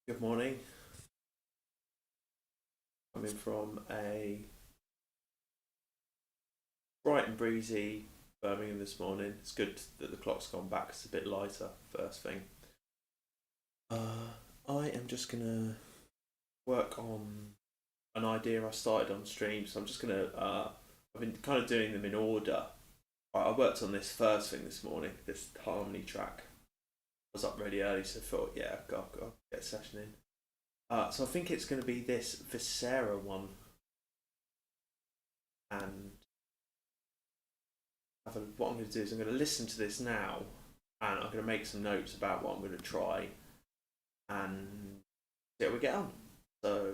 Good morning. Coming from a bright and breezy Birmingham this morning. It's good that the clock's gone back. It's a bit lighter first thing. I am just gonna work on an idea I started on stream. So I'm just gonna. I've been kind of doing them in order. I worked on this first thing this morning. This harmony track. I was up really early, so I thought, yeah, got get a session in. So I think it's going to be this Viscera one, and what I'm going to do is I'm going to listen to this now, and I'm going to make some notes about what I'm going to try, and see how we get on. So.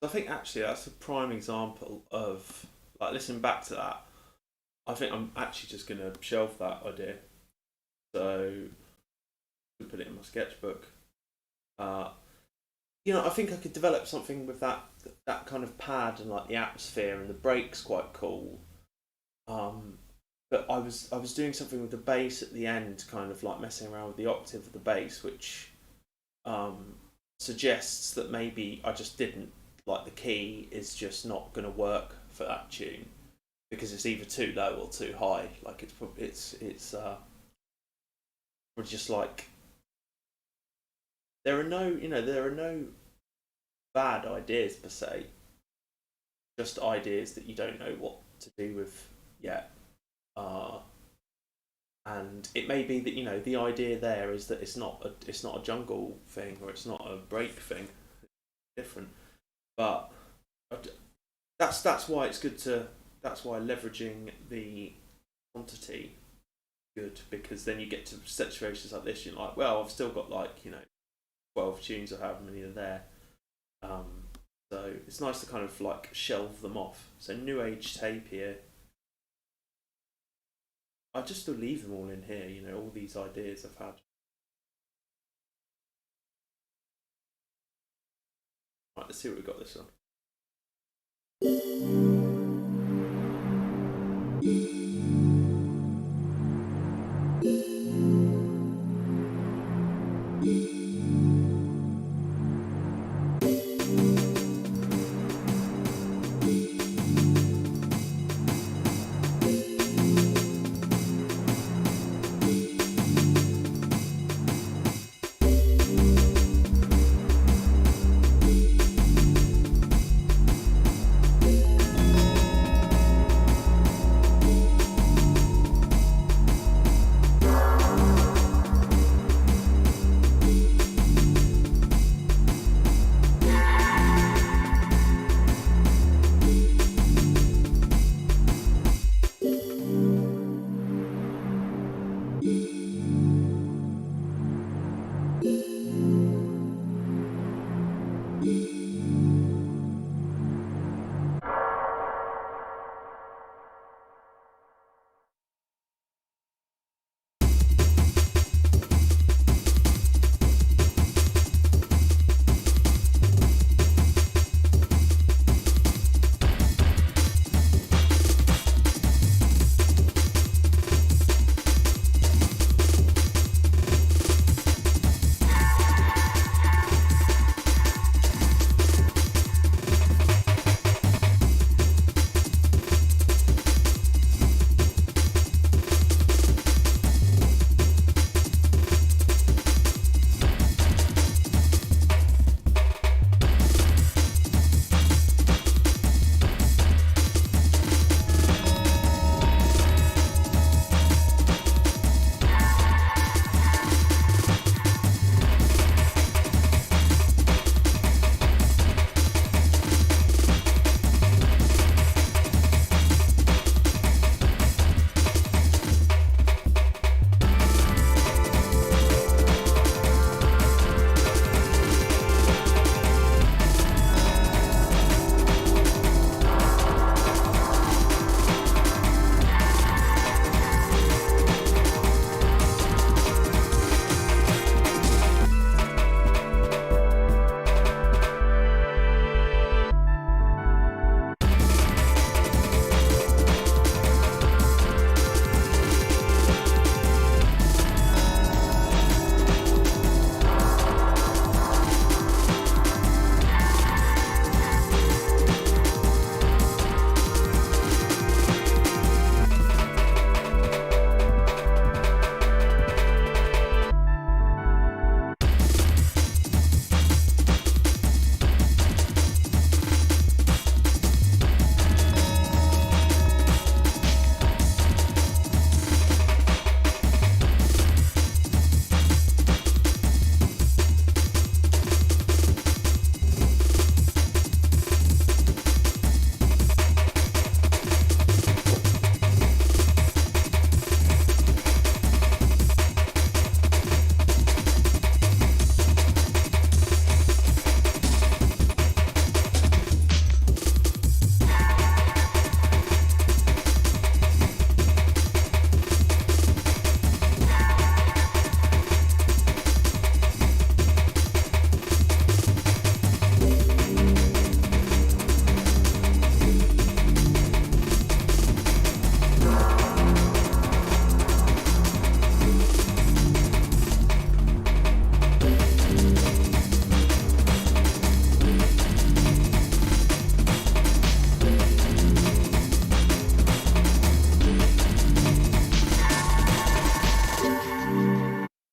I think actually that's a prime example of, like, listening back to that. I think I'm actually just going to shelve that idea. So put it in my sketchbook. Uh, I think I could develop something with that kind of pad, and like the atmosphere and the break's quite cool. Um, but I was doing something with the bass at the end, kind of like messing around with the octave of the bass, which um, suggests that maybe I just didn't, like, the key is just not going to work for that tune because it's either too low or too high. Like it's we're just like, there are no bad ideas per se, just ideas that you don't know what to do with yet. Uh, and it may be that, you know, the idea there is that it's not a jungle thing, or it's not a break thing. It's different, but that's why it's good to. That's why leveraging the quantity good, because then you get to situations like this. You're like, well, I've still got, like, you know, 12 tunes or however many are there. So it's nice to kind of like shelve them off. So New Age Tapir, I just still leave them all in here. You know, all these ideas I've had. Right, let's see what we've got this one.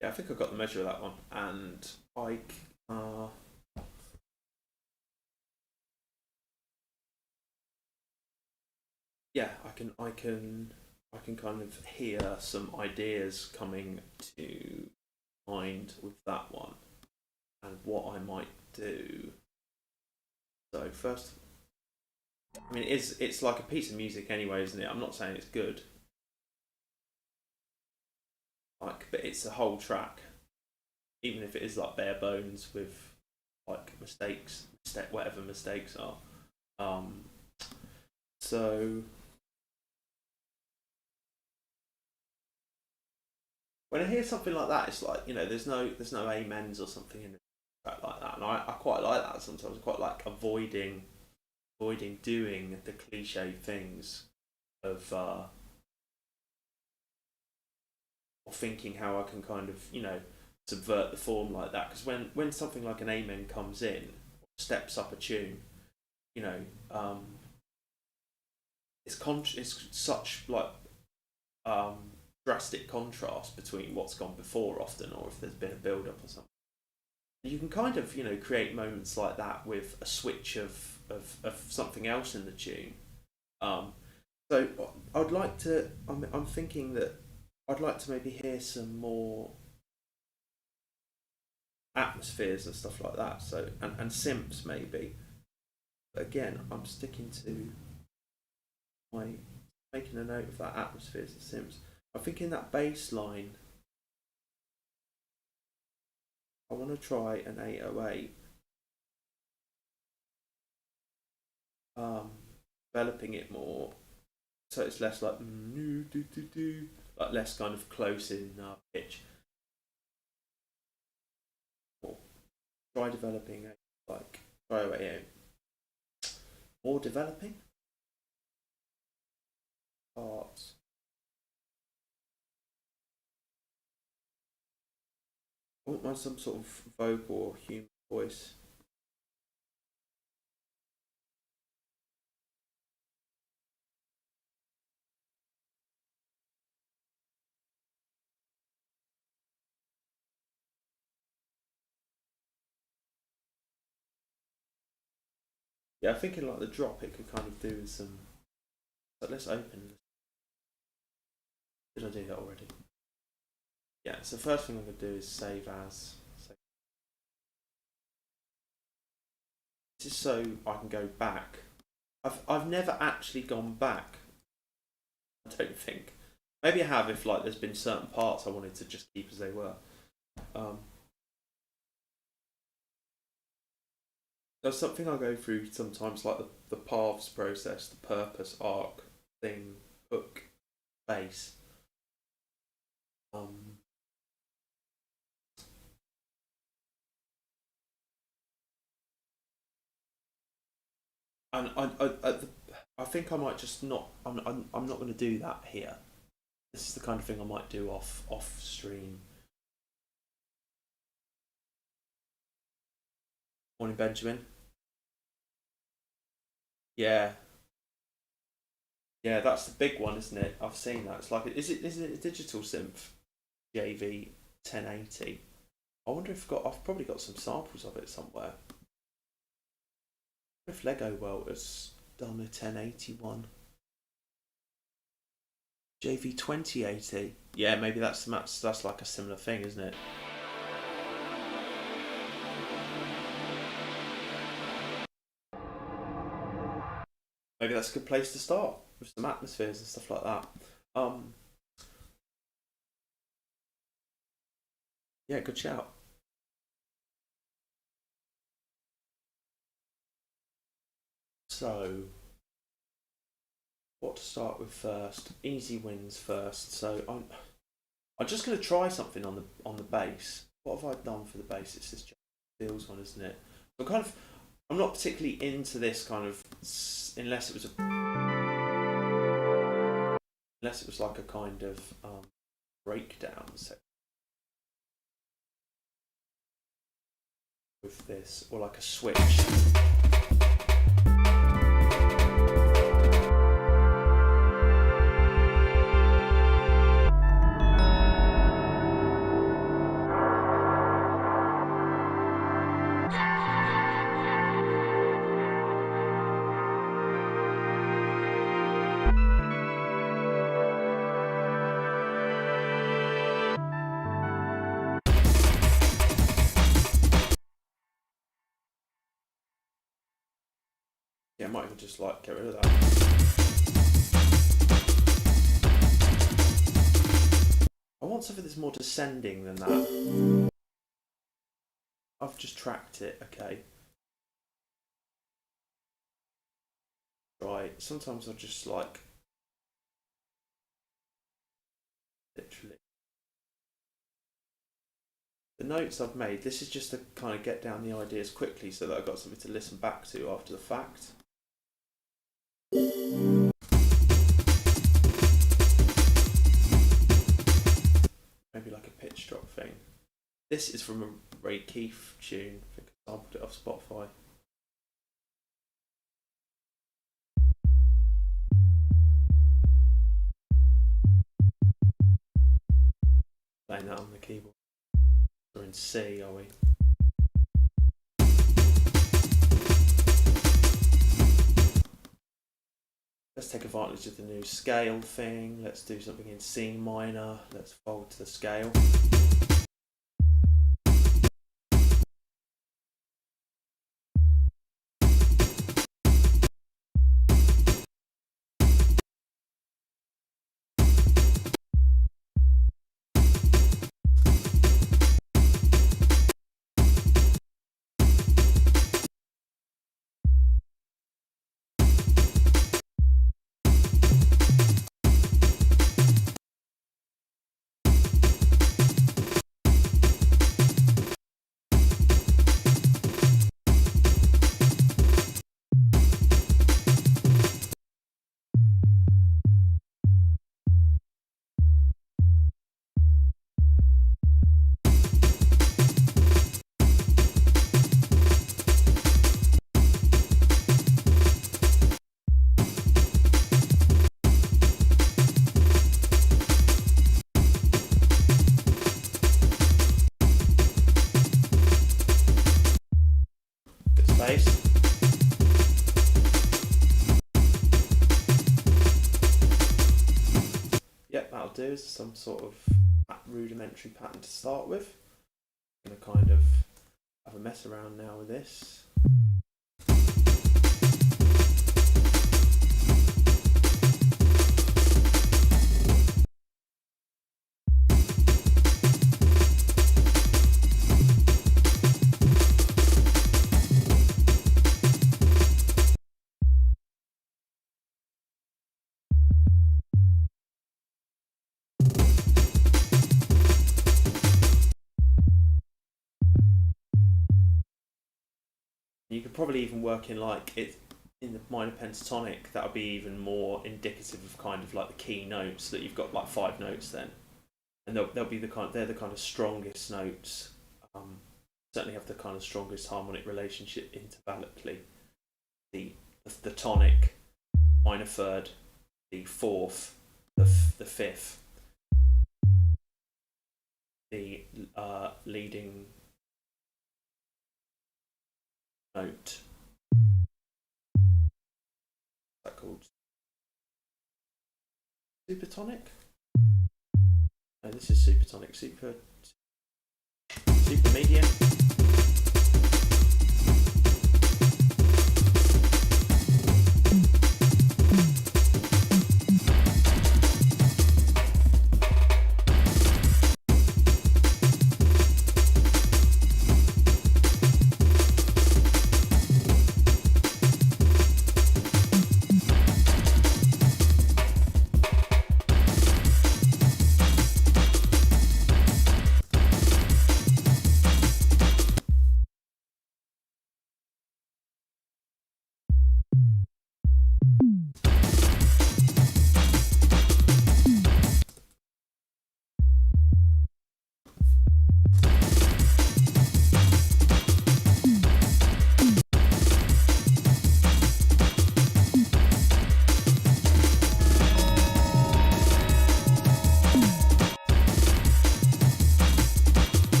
Yeah, I think I've got the measure of that one. And like, yeah, I can I can kind of hear some ideas coming to mind with that one and what I might do. So first, I mean, it's like a piece of music anyway, isn't it? I'm not saying it's good, like, but it's a whole track, even if it is like bare bones with like whatever mistakes are. So when I hear something like that, it's like, there's no amens or something in the track like that, and I quite like that sometimes. I quite like avoiding doing the cliche things of or thinking how I can kind of subvert the form like that, because when something like an amen comes in, steps up a tune, it's such like drastic contrast between what's gone before often, or if there's been a build up or something. You can kind of create moments like that with a switch of something else in the tune. So I'd like to. I'm thinking that I'd like to maybe hear some more atmospheres and stuff like that. So and synths maybe. But again, I'm sticking to my making a note of that atmospheres and synths. I'm thinking that bass line. I want to try an 808. Developing it more, so it's less like like less kind of close in pitch. Or try developing like more developing parts. I want some sort of vocal or human voice. Yeah, I'm thinking like the drop it could kind of do with some. But let's open. Did I do that already? Yeah. So the first thing I'm gonna do is save as. This is so I can go back. I've never actually gone back. I don't think. Maybe I have if like there's been certain parts I wanted to just keep as they were. There's something I go through sometimes, like the paths process, the purpose, arc, thing, hook, base. And I think I might just not. I'm not going to do that here. This is the kind of thing I might do off stream. Morning, Benjamin. Yeah, yeah, that's the big one, isn't it? I've seen that. It's like, is it a digital synth? JV1080. I wonder if I've probably got some samples of it somewhere. If Lego World has done a 1081. JV2080. Yeah, maybe that's like a similar thing, isn't it? Maybe that's a good place to start with some atmospheres and stuff like that. Yeah, good shout. So, what to start with first? Easy wins first. So I'm just going to try something on the bass. What have I done for the bass? It's this Feels one, isn't it? I'm not particularly into this kind of unless it was like a kind of breakdown section with this, or like a switch. Yeah, I might even just like get rid of that. I want something that's more descending than that. I've just tracked it, okay. Right, sometimes I just like literally the notes I've made. This is just to kind of get down the ideas quickly so that I've got something to listen back to after the fact. Maybe like a pitch drop thing. This is from a Ray Keith tune. I think I sampled it off Spotify. Playing that on the keyboard. We're in C, are we? Let's take advantage of the new scale thing. Let's do something in C minor. Let's fold to the scale. Yep, that'll do. Is some sort of rudimentary pattern to start with. I'm going to kind of have a mess around now with this. You could probably even work in like it in the minor pentatonic. That would be even more indicative of kind of like the key notes, that you've got like 5 notes then, and they'll be they're the kind of strongest notes. Certainly have the kind of strongest harmonic relationship intervallically. The tonic, minor third, the fourth, the fifth, the leading note. What's that called? Supertonic? No, this is supertonic. Super medium.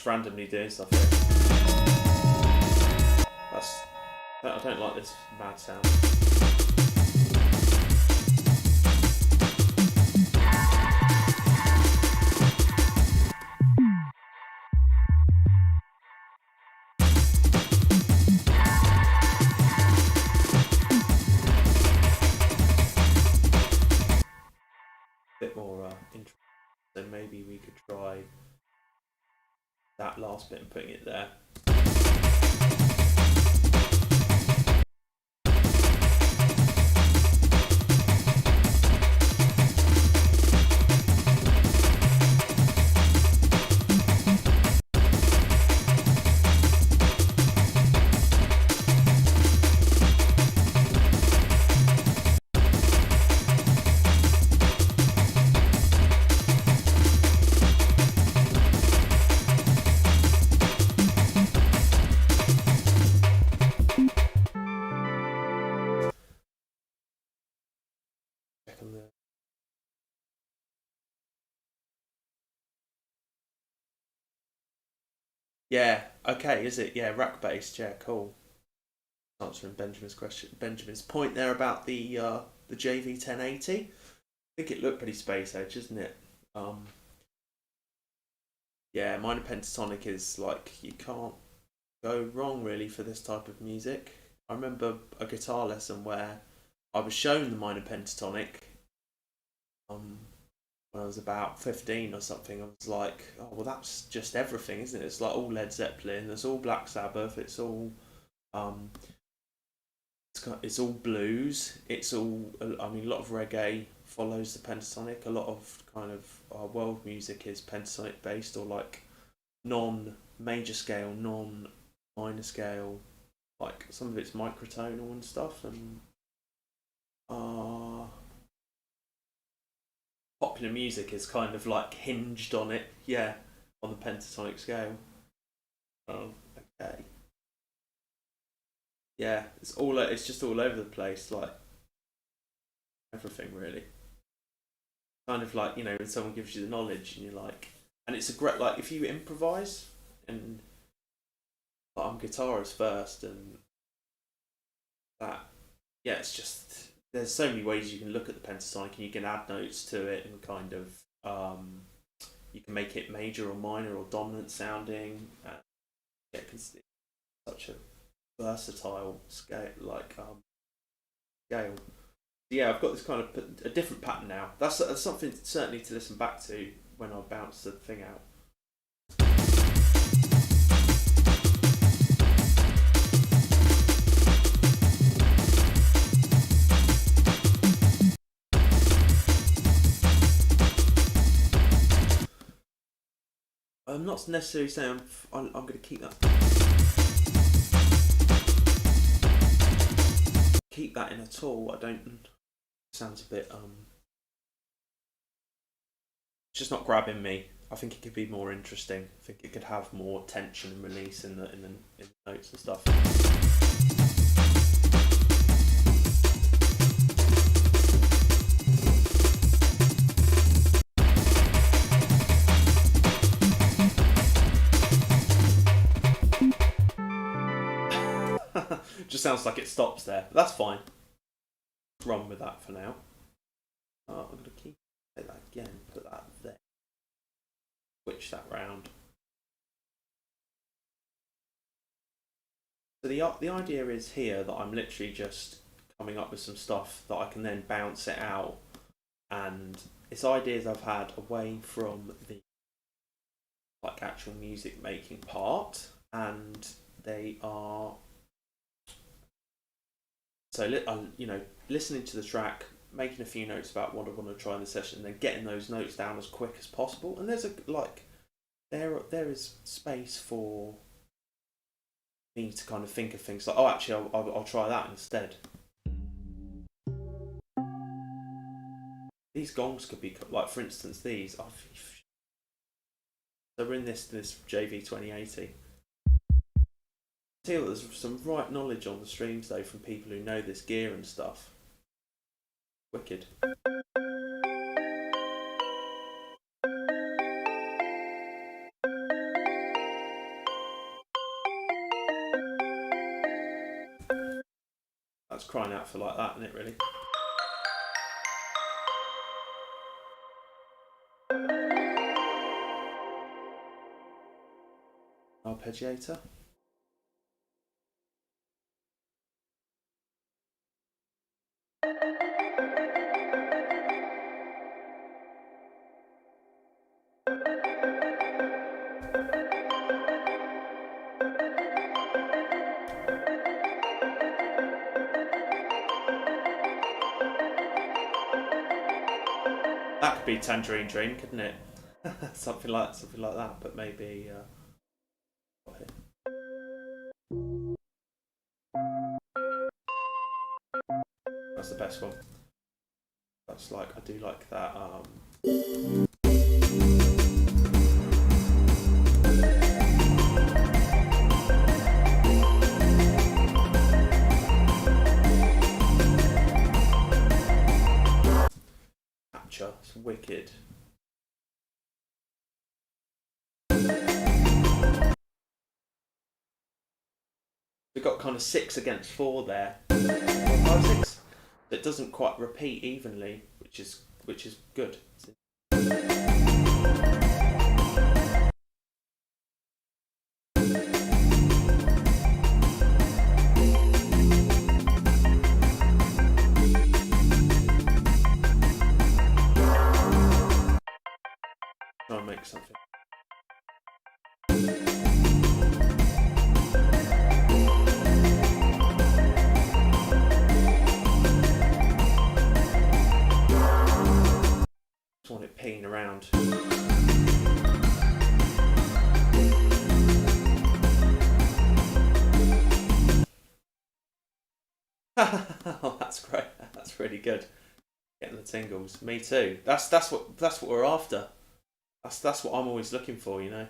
Randomly doing stuff here. I don't like this mad sound. Bit more interesting. So maybe we could try that last bit and putting it there. Yeah, okay, is it? Yeah, rack based. Yeah, cool. Answering Benjamin's question, Benjamin's point there about the JV1080. I think it looked pretty space age, isn't it? Um, yeah, minor pentatonic is like you can't go wrong really for this type of music. I remember a guitar lesson where I was shown the minor pentatonic um, when I was about 15 or something. I was like, oh, well, that's just everything, isn't it? It's like all Led Zeppelin, it's all Black Sabbath, it's all. Um, it's all blues. It's all. I mean, a lot of reggae follows the pentatonic. A lot of kind of world music is pentatonic based or like non-major scale, non-minor scale. Like some of it's microtonal and stuff, and uh, popular music is kind of like hinged on it. Yeah, on the pentatonic scale. Oh, okay. Yeah, it's all. It's just all over the place. Like everything really. Kind of like when someone gives you the knowledge and you're like, and it's a great like if you improvise and like, I'm guitarist first and that yeah it's just there's so many ways you can look at the pentatonic and you can add notes to it and kind of you can make it major or minor or dominant sounding yeah, it's such a versatile scale scale. Yeah, I've got this kind of a different pattern now. That's something certainly to listen back to when I bounce the thing out. I'm not necessarily saying I'm going to keep that in at all. I don't. Sounds a bit it's just not grabbing me. I think it could be more interesting. I think it could have more tension and release in the notes and stuff. Just sounds like it stops there. But that's fine. Run with that for now. I'm going to keep that again. Put that there. Switch that round. So the idea is here that I'm literally just coming up with some stuff that I can then bounce it out, and it's ideas I've had away from the like actual music making part, and they are so listening to the track, making a few notes about what I want to try in the session, and then getting those notes down as quick as possible. And there's there is space for me to kind of think of things like, oh, actually, I'll try that instead. These gongs could be like, for instance, these. They're in this JV2080. I feel there's some right knowledge on the streams though from people who know this gear and stuff. Wicked. That's crying out for like that, isn't it, really? Arpeggiator. That could be Tangerine Dream, couldn't it? something like that, but maybe that's the best one. That's like, I do like that. Capture, it's wicked. We've got kind of 6 against 4 there. 4, 5, 6. It doesn't quite repeat evenly, which is good. Try and make something. Just want it pinging around. Oh, that's great. That's really good. Getting the tingles. Me too. That's what we're after. That's what I'm always looking for, you know.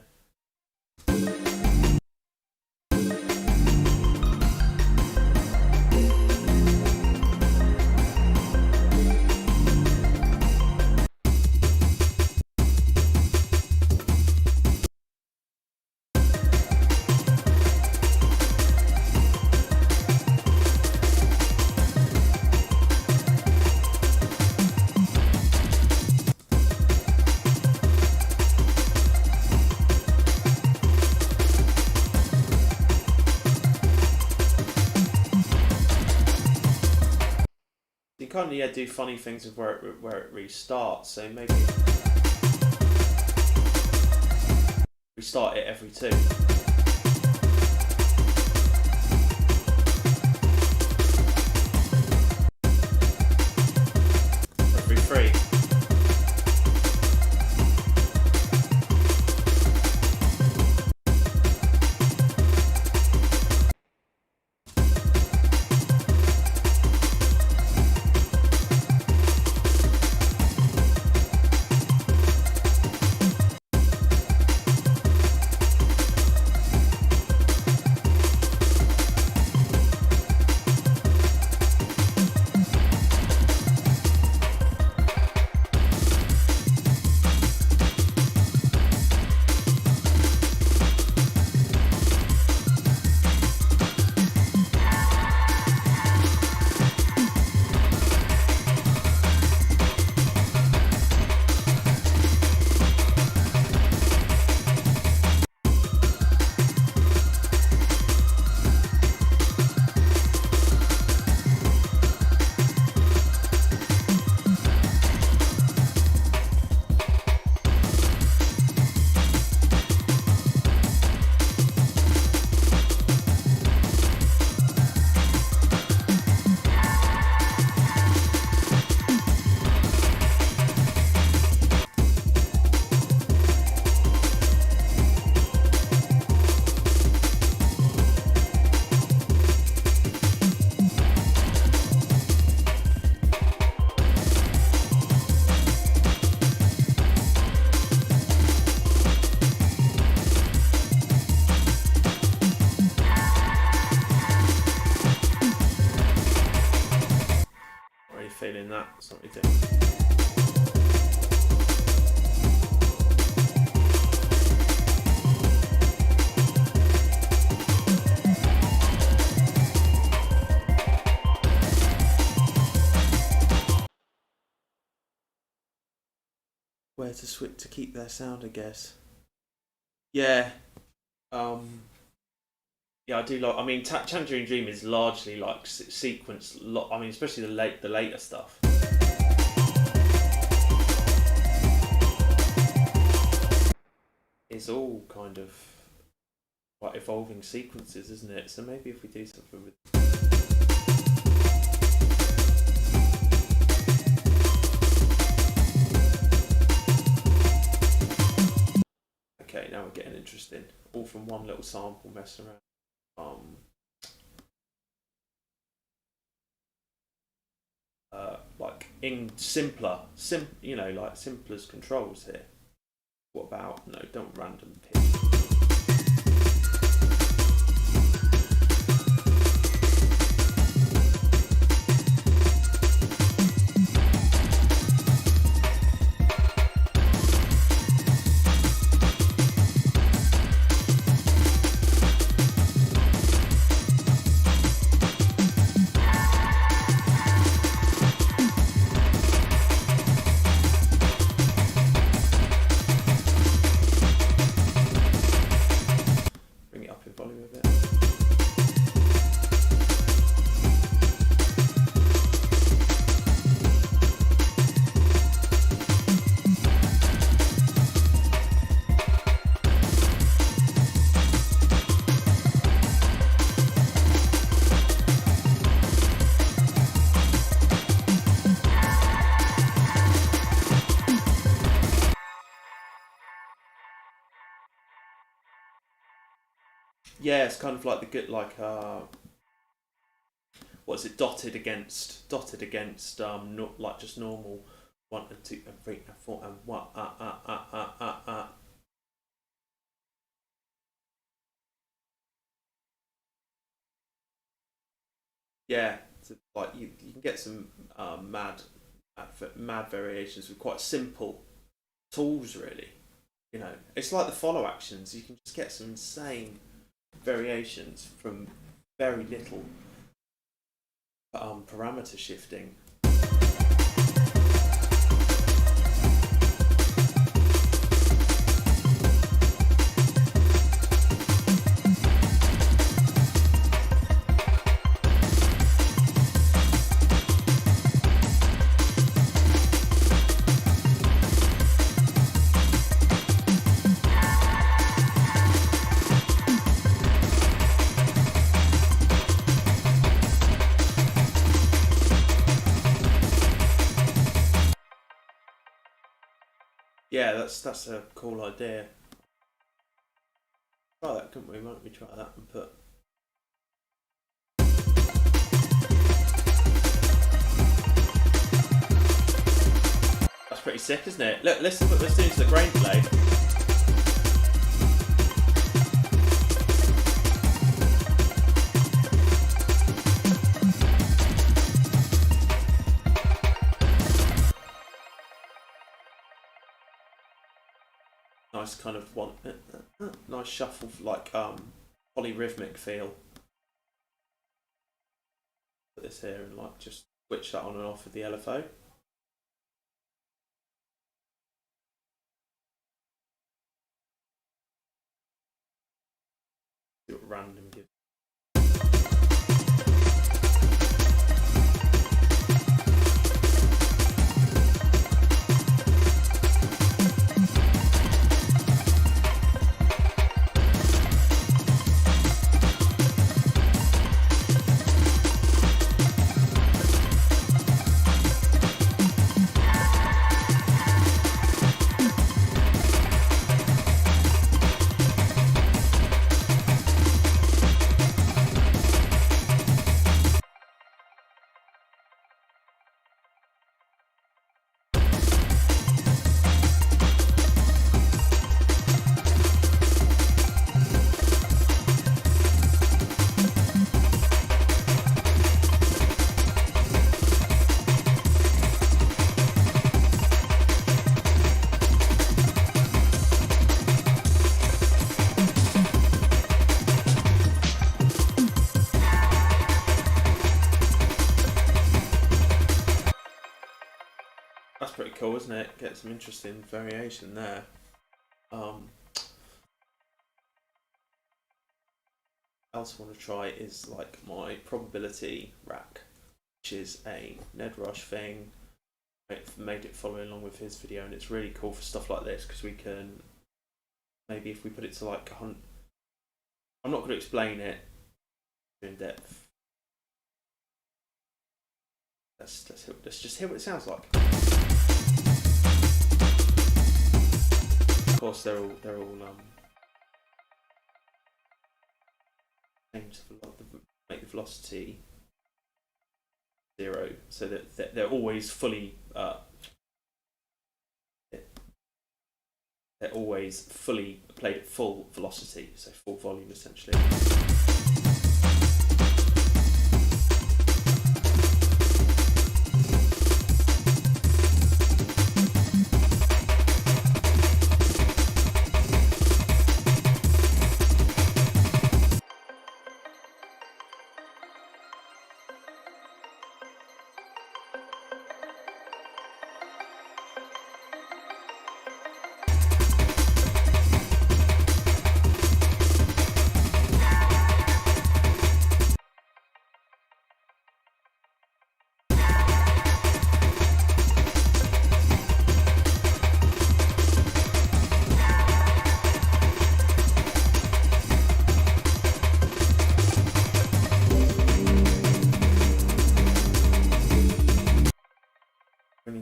You kind of do funny things with where it restarts. So maybe restart it every 2. Every 3. Feeling that, that's what we do. to keep their sound, I guess. Yeah. Yeah, I do like. I mean, Tangerine Dream is largely like sequence. I mean, especially the later stuff. It's all kind of like evolving sequences, isn't it? So maybe if we do something with. Okay, now we're getting interesting. All from one little sample messing around. Like in simpler, you know, like simplest controls here. What about no? Don't random pick. Yeah, it's kind of like the good, like what is it? Dotted against like just normal 1 and 2 and 3 and 4 and 1 Yeah, so like you can get some mad variations with quite simple tools, really. You know, it's like the follow actions. You can just get some insane variations from very little parameter shifting. Yeah, that's a cool idea. Try that, couldn't we? Why don't we try that and put. That's pretty sick, isn't it? Look, let's do the grain play. Nice kind of nice shuffle, like polyrhythmic feel. Put this here and like just switch that on and off with the LFO. See what random gives. cool, isn't it? Get some interesting variation there. Else I want to try is like my probability rack, which is a Ned Rush thing. Made it following along with his video, and it's really cool for stuff like this because we can maybe if we put it to like I'm not going to explain it in depth. Let's just hear what it sounds like. Of course, they're all aimed to make the velocity 0, so that they're always fully played at full velocity, so full volume essentially.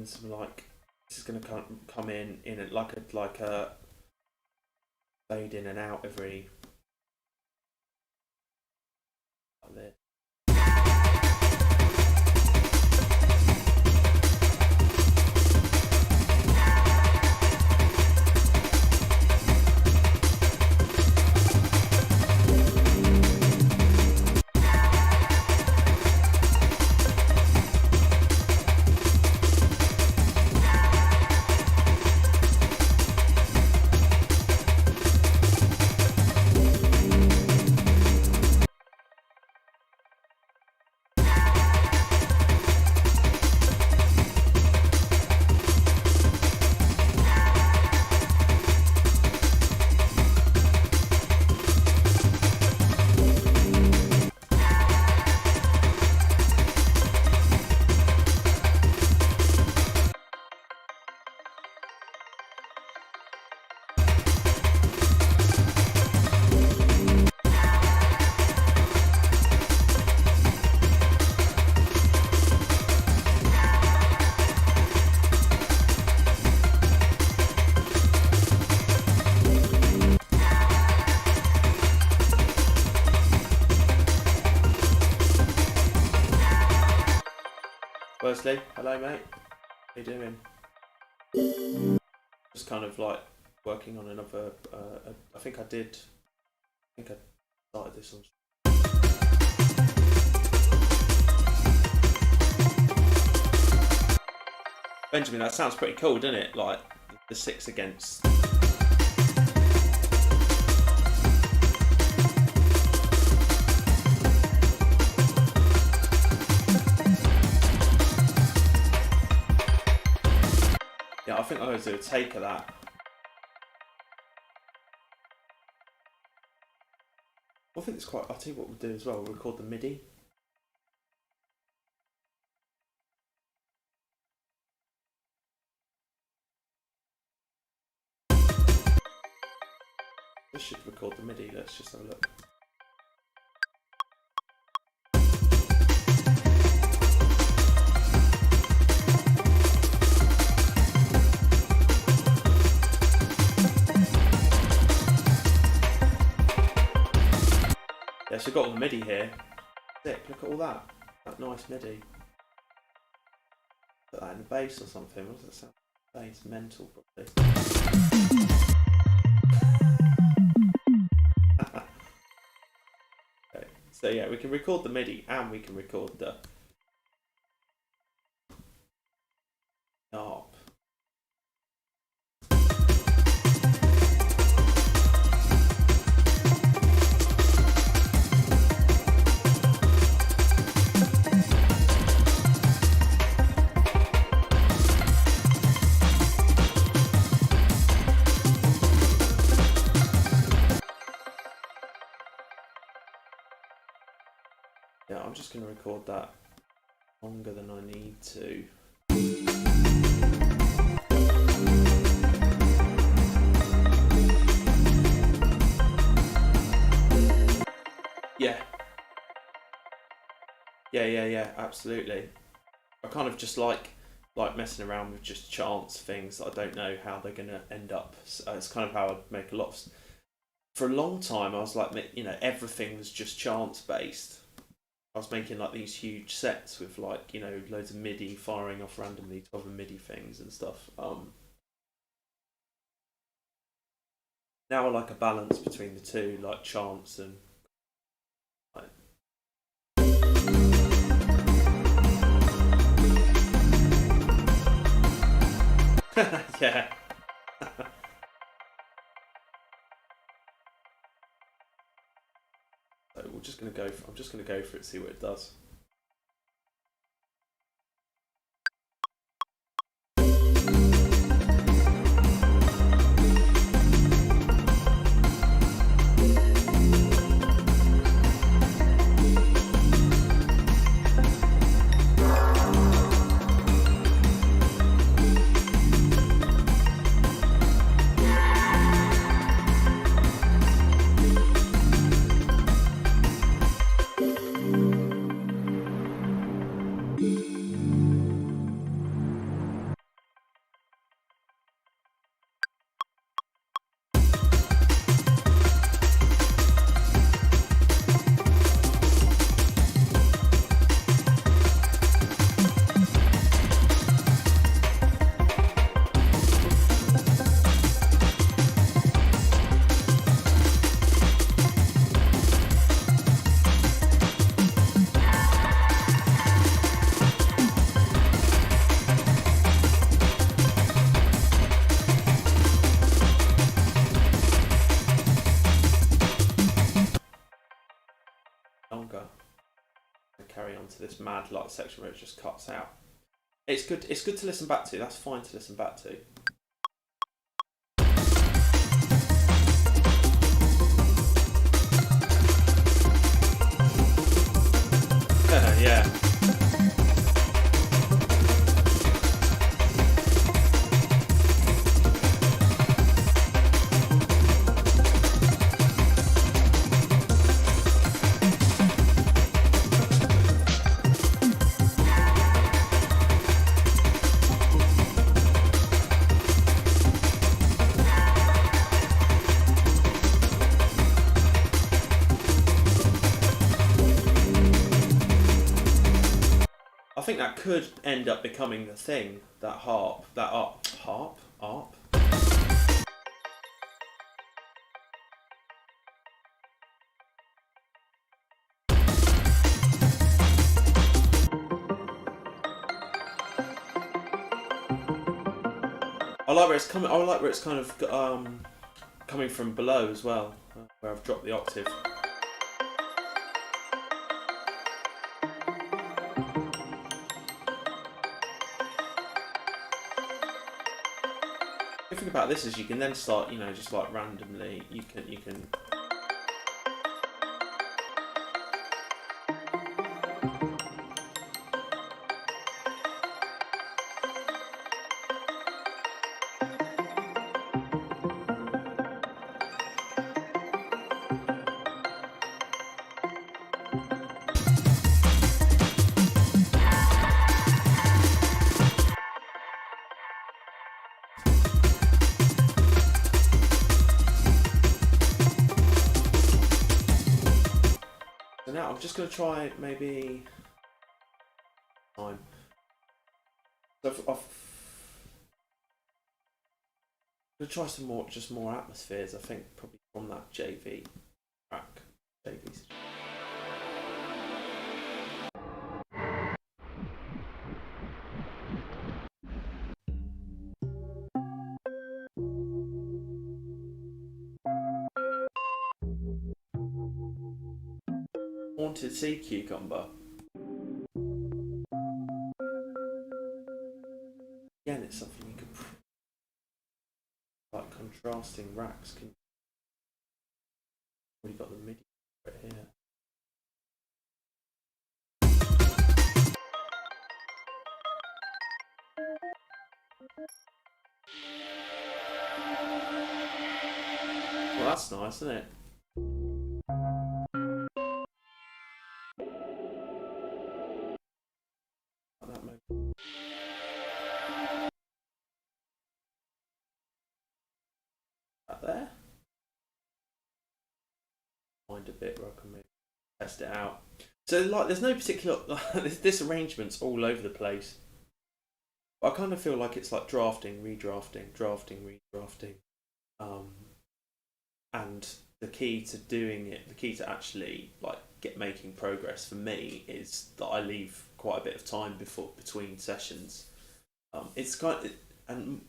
Some like this is going to come in like a fade in and out every like this. Firstly, hello mate, how you doing? Just kind of like working on another, I think I started this on Benjamin. That sounds pretty cool, doesn't it? Like the 6 against. Yeah, I think I'm going to do a take of that. I think it's quite. I'll tell you what we'll do as well. We'll record the MIDI. This should record the MIDI. Let's just have a look. Yeah, so we've got all the MIDI here. Sick, look at all that. That nice MIDI. Put that in the bass or something. What does that sound? Bass, mental probably. Okay. So yeah, we can record the MIDI and we can record the ARP. Yeah, I'm just going to record that longer than I need to. Yeah. Yeah, absolutely. I kind of just like messing around with just chance things. I don't know how they're going to end up. So it's kind of how I make a lot of... For a long time, I was like, you know, everything was just chance based. I was making like these huge sets with like, you know, loads of MIDI firing off randomly to other MIDI things and stuff. Now I like a balance between the two, like chance and like... Yeah. So we're just gonna go. I'm just gonna go for it, see what it does. Longer. And carry on to this mad like section where it just cuts out. It's good. It's good to listen back to. That's fine to listen back to. Yeah. I think that could end up becoming the thing, that harp, that arp. I like where it's coming. I like where it's kind of coming from below as well, where I've dropped the octave. The thing about this is you can then start, you know, just like randomly. You can. So now I'm just going to try maybe time. So I'm going to try some more, just more atmospheres. I think probably from that JV track. JV. Haunted Sea Cucumber. Again, it's something you could, like contrasting racks. Can already got the MIDI right here. Well, that's nice, isn't it? That moment. That there. Find a bit where I can maybe test it out. So like, there's no particular this arrangement's all over the place. I kind of feel like it's like drafting, redrafting, drafting, redrafting, and the key to doing it, the key to actually like making progress for me is that I leave quite a bit of time between sessions. It's kind of, and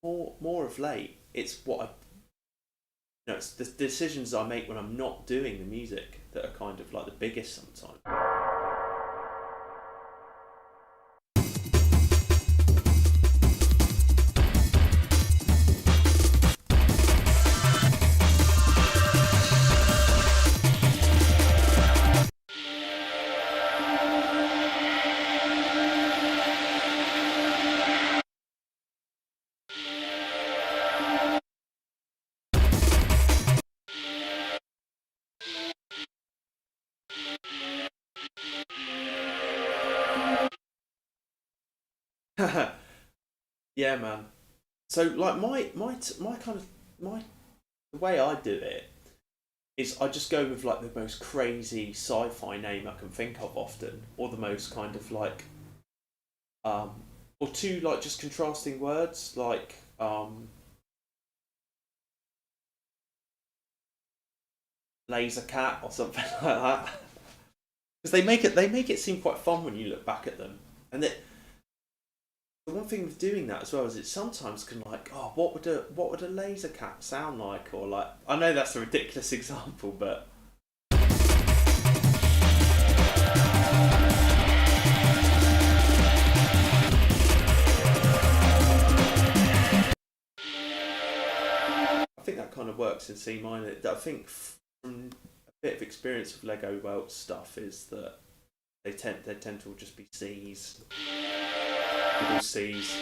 more of late, it's what I, it's the decisions I make when I'm not doing the music that are kind of like the biggest sometimes. Yeah, man. So like my kind of the way I do it is I just go with like the most crazy sci-fi name I can think of often, or the most kind of like or two like just contrasting words like laser cat or something like that, because they make it seem quite fun when you look back at them. And the one thing with doing that as well is it sometimes can like, oh, what would a laser cat sound like, or like, I know that's a ridiculous example, but I think that kind of works in C minor. I think from a bit of experience with Lego Welt stuff is that they tend to just be C's, middle C's.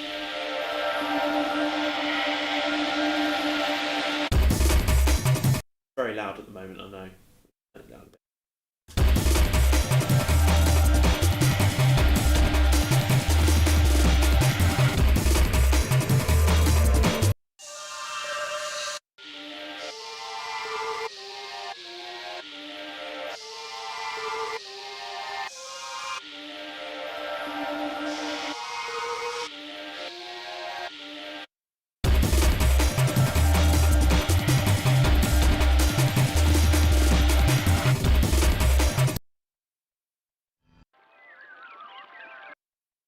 Very loud at the moment, I know. Turn it down a bit.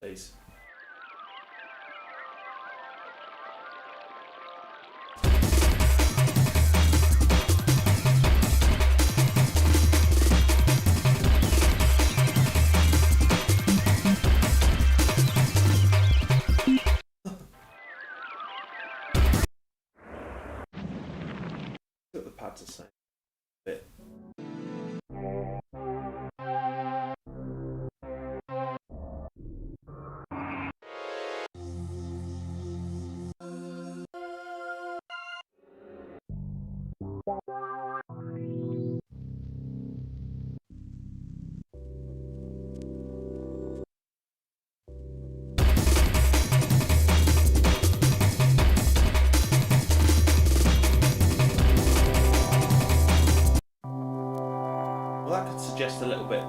Please. What the pads are saying. A bit. Well, that could suggest a little bit.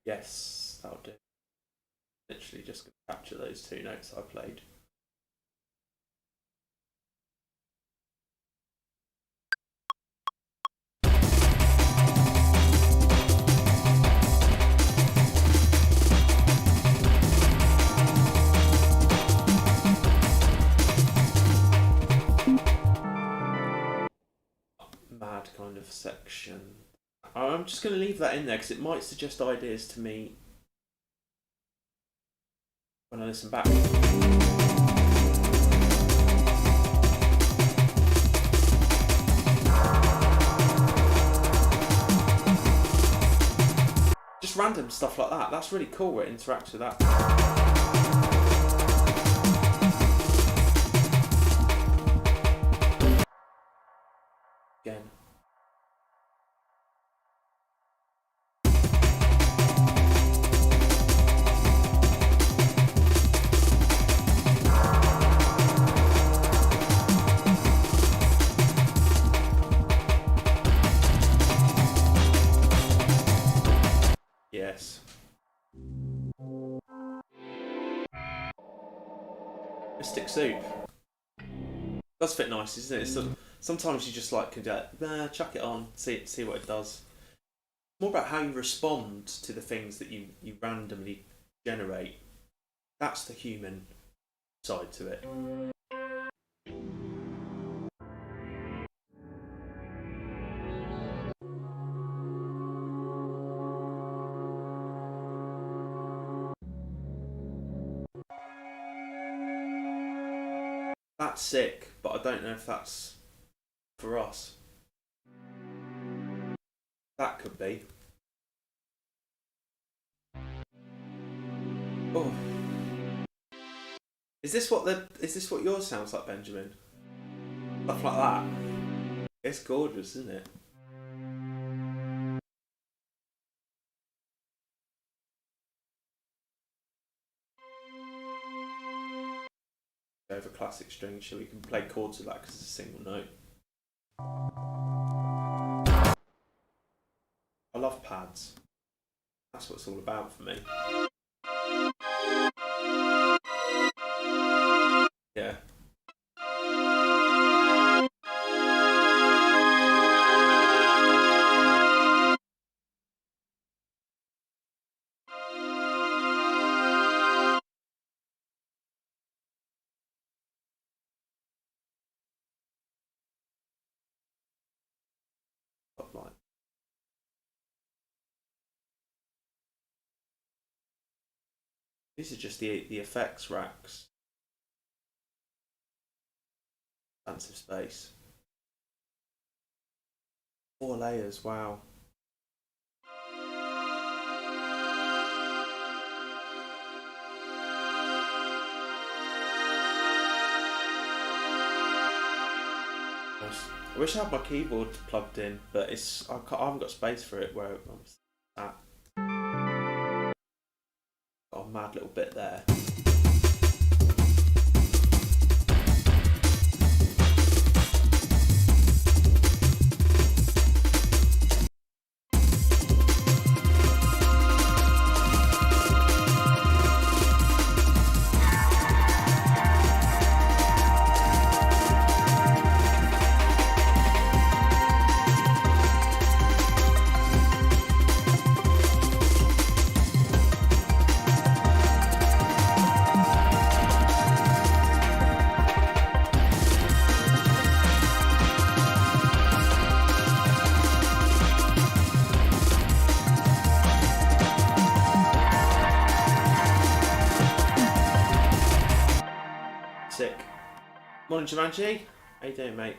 Yes, that'll do. Literally just gonna capture those two notes I played. I'm just going to leave that in there because it might suggest ideas to me when I listen back. Just random stuff like that. That's really cool where it interacts with that. Again. Yes. Mystic Soup. Does fit nice, isn't it? It's sometimes you just like could chuck it on, see what it does. More about how you respond to the things that you randomly generate. That's the human side to it. That's sick, but I don't know if that's for us. That could be. Oh. Is this what yours sounds like, Benjamin? Stuff like that. It's gorgeous, isn't it? Over classic string, so we can play chords with that because it's a single note. I love pads. That's what it's all about for me. Yeah. Like. These are just the effects racks. Expansive space. 4 layers, wow. I wish I had my keyboard plugged in, but I haven't got space for it where I'm at. Got a mad little bit there. Sick. Morning, Jumanji. How you doing, mate?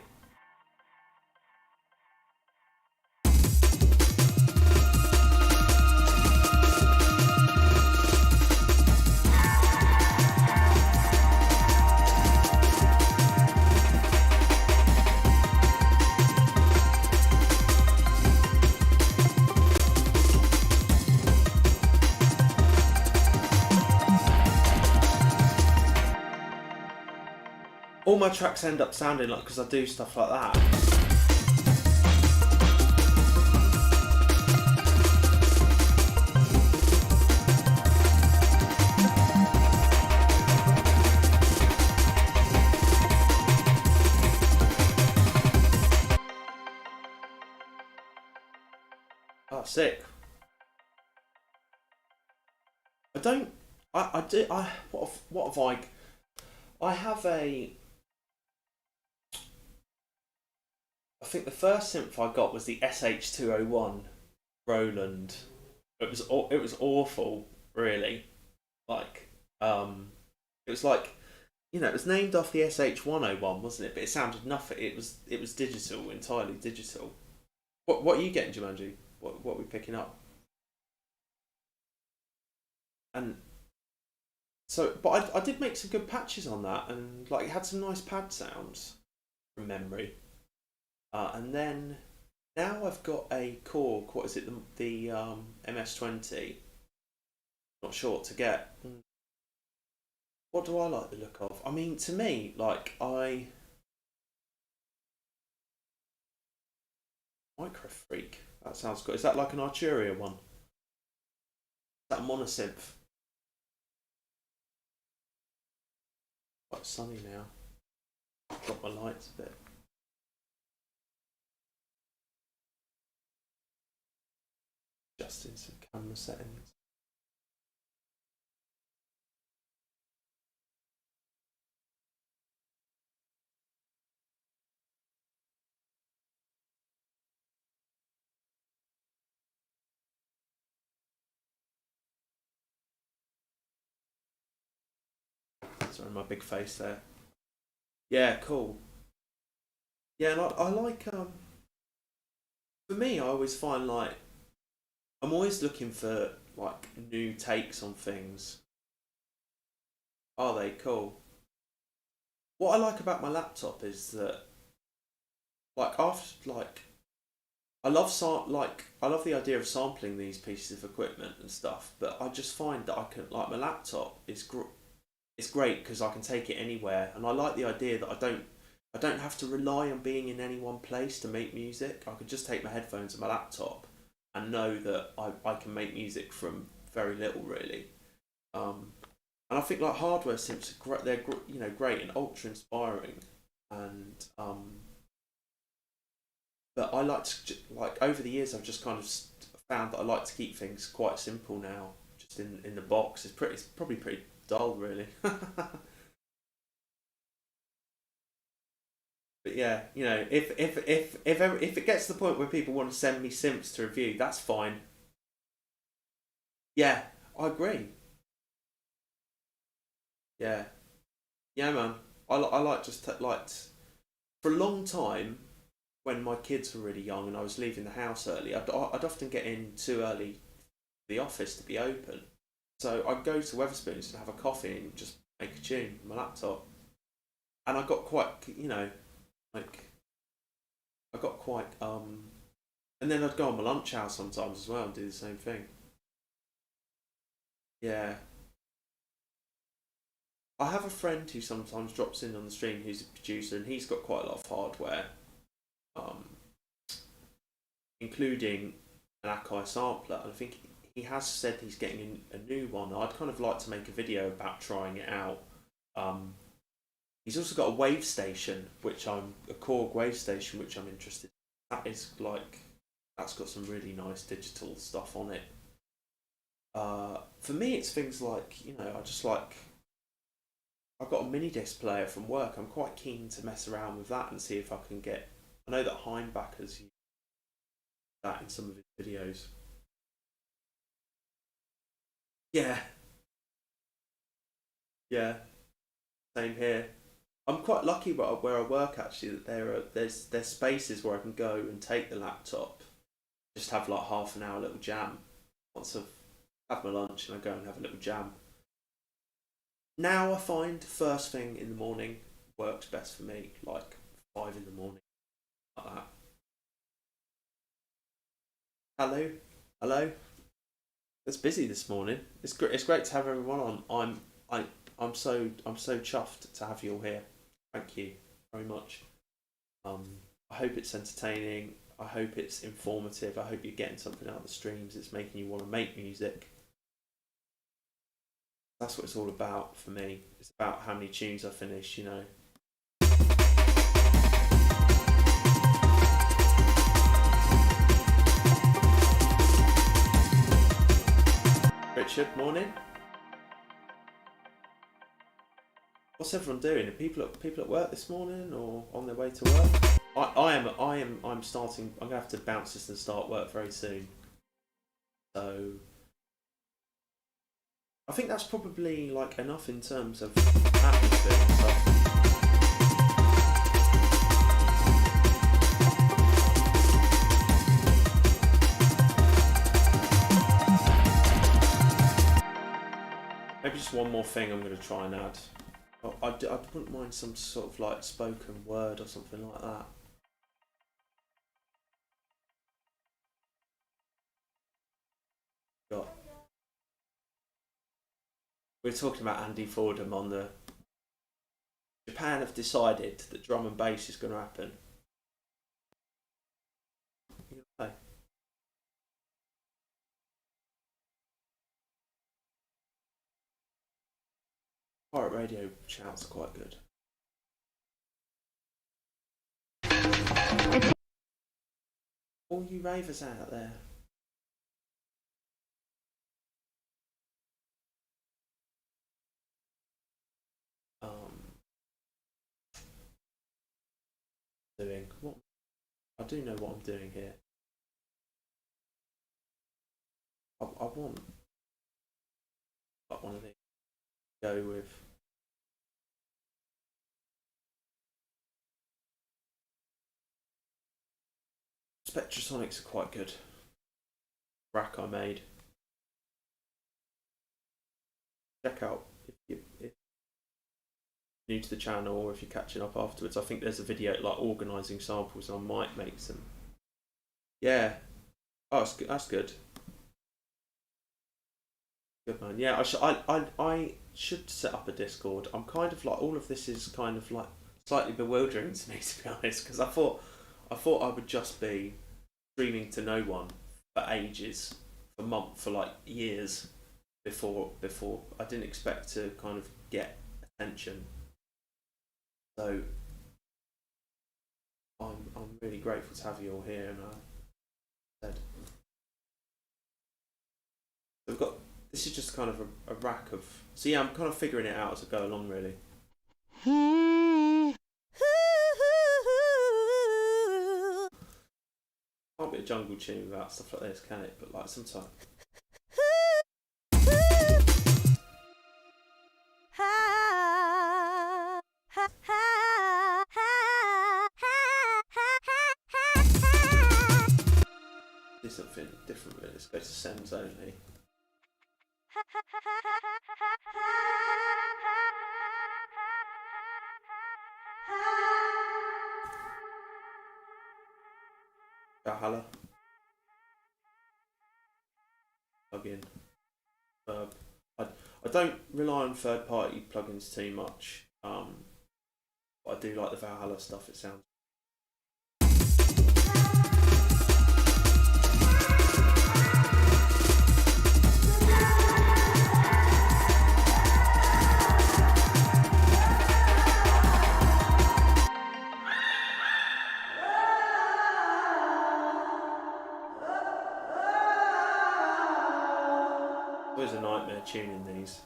All my tracks end up sounding like, because I do stuff like that. Oh, sick. What have I have I think the first synth I got was the SH201 Roland. It was awful, really. Like it was like, you know, it was named off the SH101, wasn't it? But it sounded nothing. It was digital, entirely digital. What are you getting, Jumanji? What are we picking up? And so, but I did make some good patches on that, and like it had some nice pad sounds from memory. And then now I've got a Korg. What is it? The MS-20. Not sure what to get. What do I like the look of? I mean, to me, like I Micro Freak. That sounds good. Is that like an Arturia one? Is that a monosynth? Quite sunny now. Got my lights a bit. Adjusting some camera settings. Sorry, my big face there. Yeah, cool. Yeah, and I like for me, I always find like I'm always looking for like new takes on things. Are they cool? What I like about my laptop is that like after like I love the idea of sampling these pieces of equipment and stuff, but I just find that I can like my laptop is it's great because I can take it anywhere, and I like the idea that I don't have to rely on being in any one place to make music. I could just take my headphones and my laptop and know that I can make music from very little really. And I think like hardware synths are great. They're you know great and ultra inspiring, and but I like to like over the years I've just kind of found that I like to keep things quite simple now. Just in the box. It's probably pretty dull really. But yeah, you know, if it gets to the point where people want to send me simps to review, that's fine. Yeah, I agree. Yeah, yeah, man. I like just liked for a long time when my kids were really young and I was leaving the house early. I'd often get in too early for the office to be open, so I'd go to Weatherspoons and have a coffee and just make a tune on my laptop. And I got quite, you know, like I got quite and then I'd go on my lunch hour sometimes as well and do the same thing. Yeah. I have a friend who sometimes drops in on the stream who's a producer and he's got quite a lot of hardware, um, including an Akai sampler. And I think he has said he's getting a new one. I'd kind of like to make a video about trying it out. Um, he's also got a wave station, a Korg wave station, which I'm interested in. That is like, that's got some really nice digital stuff on it. For me, it's things like, you know, I just like I've got a mini disc player from work. I'm quite keen to mess around with that and see if I can get. I know that Heimbachers use that in some of his videos. Yeah, yeah, same here. I'm quite lucky where I work actually that there's spaces where I can go and take the laptop, just have like half an hour little jam. Once I've had my lunch and I go and have a little jam. Now I find first thing in the morning works best for me, like 5 in the morning, like that. Hello, hello. It's busy this morning. It's great to have everyone on. I'm so chuffed to have you all here. Thank you very much. I hope it's entertaining. I hope it's informative. I hope you're getting something out of the streams. It's making you want to make music. That's what it's all about for me. It's about how many tunes I finish. You know. Richard, morning. What's everyone doing? Are people at work this morning or on their way to work? I'm starting. I'm gonna have to bounce this and start work very soon. So I think that's probably like enough in terms of atmosphere and stuff. Maybe just one more thing I'm going to try and add. I wouldn't mind some sort of like spoken word or something like that. We were talking about Andy Fordham on the Japan have decided that drum and bass is going to happen. Okay. Pirate Radio shouts are quite good. All you ravers out there. Doing what? I do know what I'm doing here. I want like one of these. Go with. Spectrasonics are quite good. Rack I made. Check out if you're new to the channel or if you're catching up afterwards. I think there's a video like organising samples. I might make some. Yeah. Oh, that's good. Good man. Yeah, I should set up a Discord. I'm kind of like all of this is kind of like slightly bewildering to me, to be honest, because I thought I would just be streaming to no one for ages, for like years before I didn't expect to kind of get attention. So I'm really grateful to have you all here, and I said we've got. This is just kind of a rack of. So yeah, I'm kind of figuring it out as I go along, really. Can't be a jungle tune without stuff like this, can it? But like sometimes. Do something different, really. Let's go to sends only. Valhalla. Plugin. I don't rely on third-party plugins too much. But I do like the Valhalla stuff. It sounds. It was a nightmare tuning these.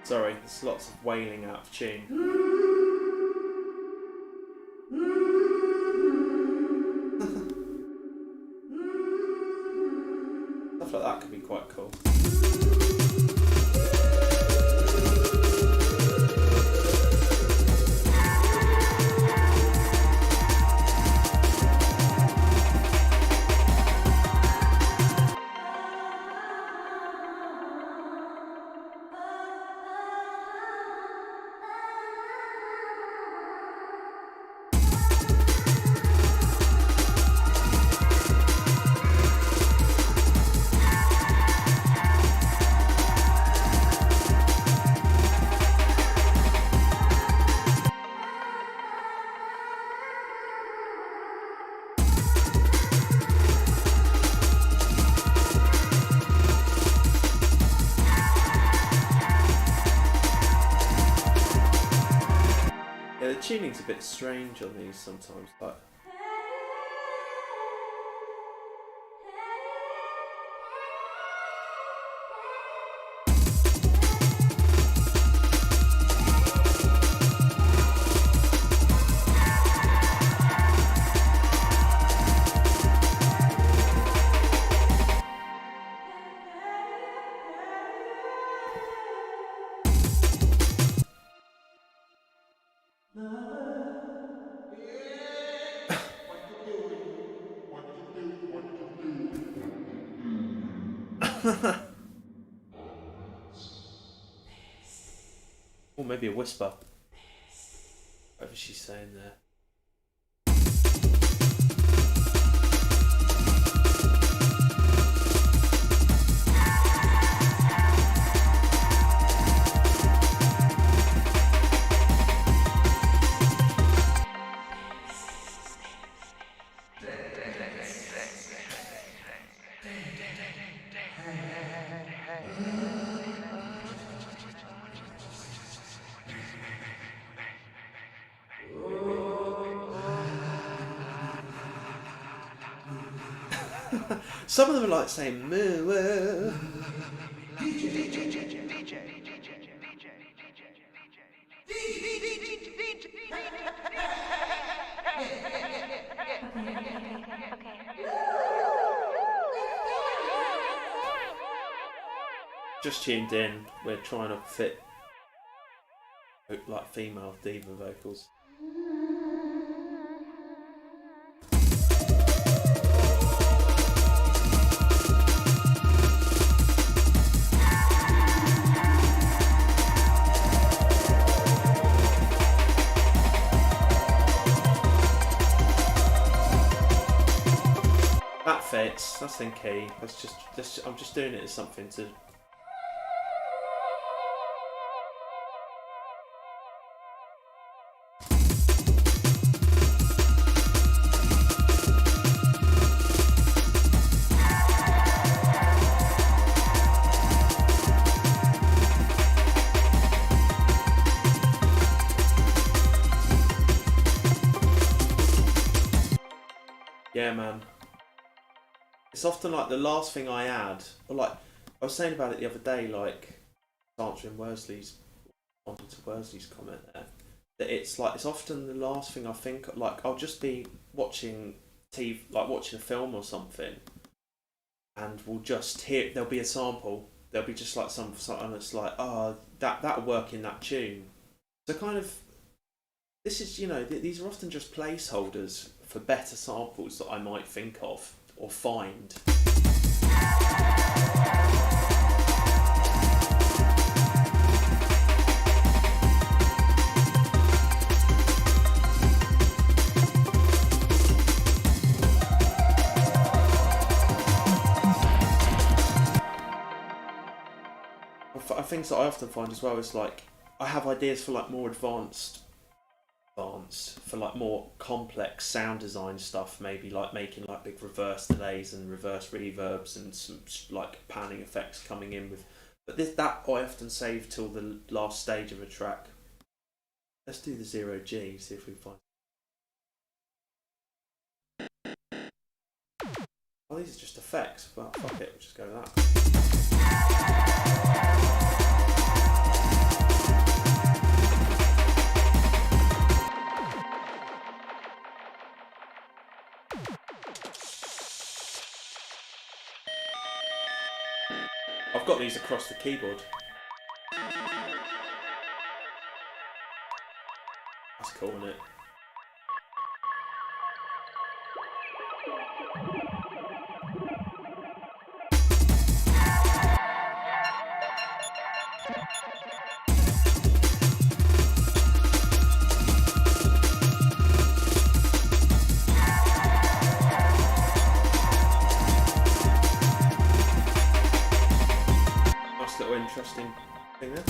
Sorry, there's lots of wailing out of tune. Stuff like that could be quite cool. Yeah, the tuning's a bit strange on these sometimes, but Or maybe a whisper. Whatever she's saying there. Some of them are like saying moo. Just tuned in, we're trying to fit like female diva vocals. That fits, that's in key. I'm just doing it as something to. Yeah, man. It's often like the last thing I add, or like I was saying about it the other day, like answering Worsley's comment there, that it's often the last thing I think of. Like I'll just be watching TV, like watching a film or something, and we'll just hear, there'll be a sample, there'll be just like some and it's like, oh, that'll work in that tune. So kind of, this is, you know, these are often just placeholders for better samples that I might think of or find. Things that I often find as well is like I have ideas for like more advanced for like more complex sound design stuff, maybe like making like big reverse delays and reverse reverbs and some like panning effects coming in with, but that I often save till the last stage of a track. Let's do the 0G, see if we find. Oh, these are just effects, but fuck it, we'll just go with that. I've got these across the keyboard. That's cool, isn't it? Interesting thing there.